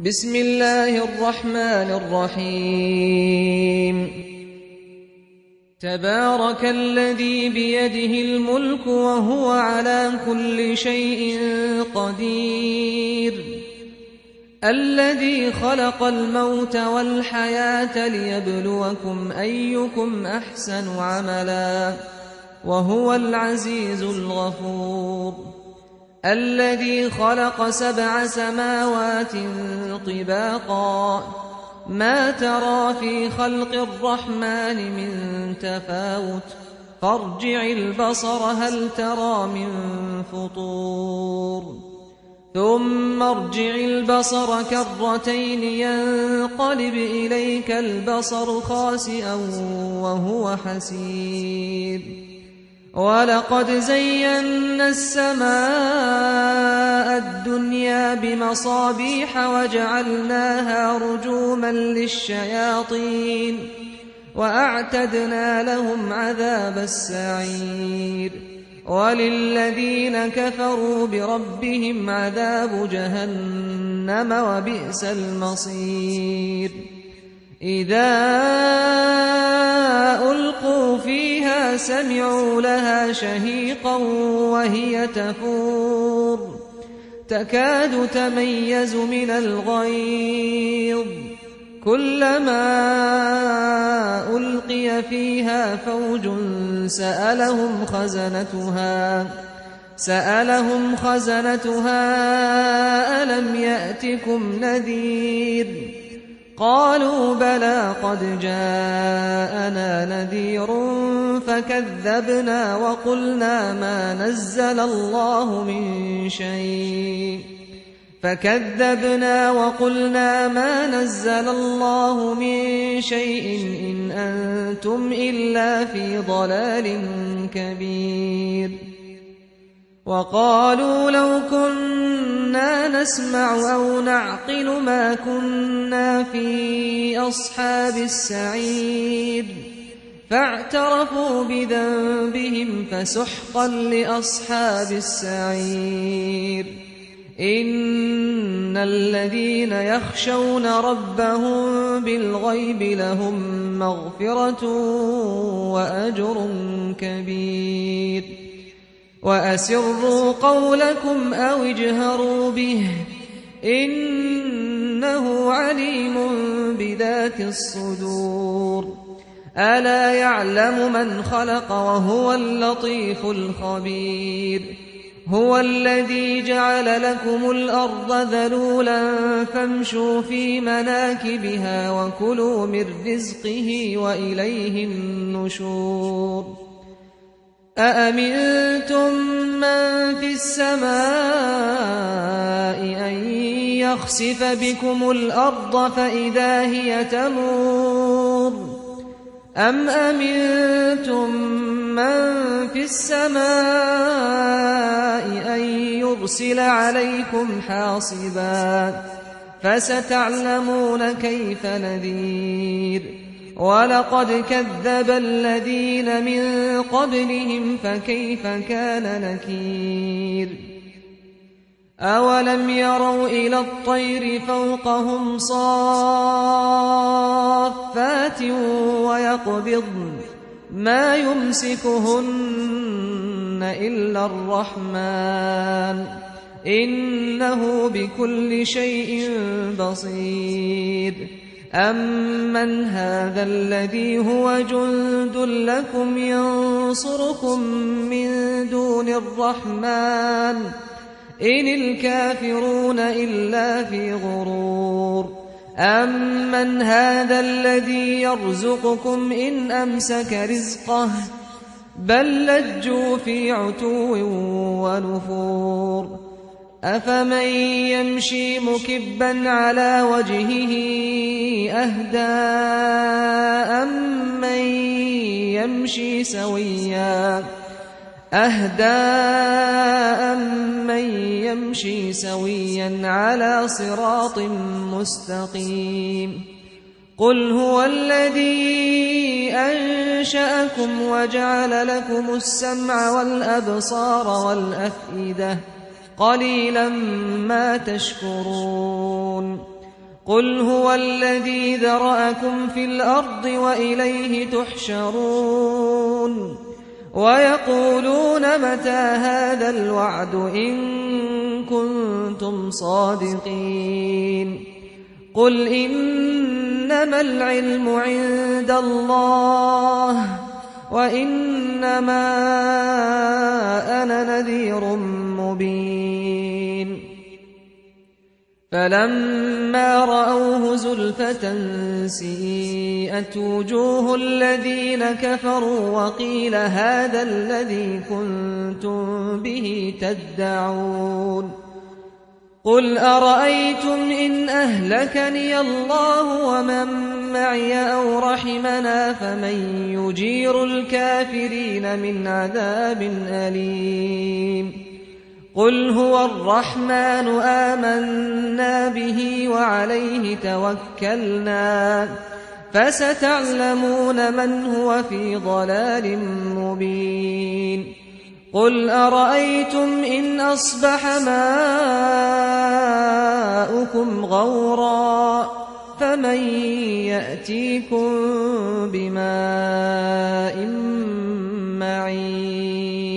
بسم الله الرحمن الرحيم تبارك الذي بيده الملك وهو على كل شيء قدير الذي خلق الموت والحياة ليبلوكم أيكم أحسن عملا وهو العزيز الغفور الذي خلق 7 سماوات طباقا ما ترى في خلق الرحمن من تفاوت فارجع البصر هل ترى من فطور ثم ارجع البصر كرتين ينقلب إليك البصر خاسئا وهو حسير ولقد زينا السماء الدنيا بمصابيح وجعلناها رجوما للشياطين وأعتدنا لهم عذاب السعير وللذين كفروا بربهم عذاب جهنم وبئس المصير إذا ألقوا فيها سمعوا لها شهيقا وهي تفور تكاد تميز من الغيظ كلما ألقي فيها فوج سألهم خزنتها ألم يأتكم نذير قالوا بلى قد جاءنا نذير فكذبنا وقلنا ما نزل الله من شيء إن أنتم إلا في ضلال كبير وقالوا لو كنا نسمع أو نعقل ما كنا في أصحاب السعير فاعترفوا بذنبهم فسحقا لأصحاب السعير إن الذين يخشون ربهم بالغيب لهم مغفرة وأجر كبير وأسروا قولكم أو اجهروا به إنه عليم بذات الصدور ألا يعلم من خلق وهو اللطيف الخبير هو الذي جعل لكم الأرض ذلولا فامشوا في مناكبها وكلوا من رزقه وإليه النشور أأمنتم من في السماء أن يخسف بكم الأرض فإذا هي تمور أم أمنتم من في السماء أن يرسل عليكم حاصبا فستعلمون كيف نذير ولقد كذب الذين من قبلهم فكيف كان نكير أولم يروا إلى الطير فوقهم صافات ويقبضن ما يمسكهن إلا الرحمن إنه بكل شيء بصير أمن هذا الذي هو جند لكم ينصركم من دون الرحمن إن الكافرون إلا في غرور أمن هذا الذي يرزقكم إن أمسك رزقه بل لجوا في عتو ونفور أفمن يمشي مكبا على وجهه أهدى أمن يمشي سويا على صراط مستقيم قل هو الذي أنشأكم وجعل لكم السمع والأبصار والأفئدة قليلا ما تشكرون قل هو الذي ذرأكم في الأرض وإليه تحشرون ويقولون متى هذا الوعد إن كنتم صادقين قل إنما العلم عند الله وإنما أنا نذير مبين فلما رأوه زلفة سيئت وجوه الذين كفروا وقيل هذا الذي كنتم به تدعون قل أرأيتم إن أهلكني الله ومن معي أو رحمنا فمن يجير الكافرين من عذاب أليم قل هو الرحمن آمنا به وعليه توكلنا فستعلمون من هو في ضلال مبين قل أرأيتم إن أصبح ماؤكم غورا فمن يأتيكم بماء معين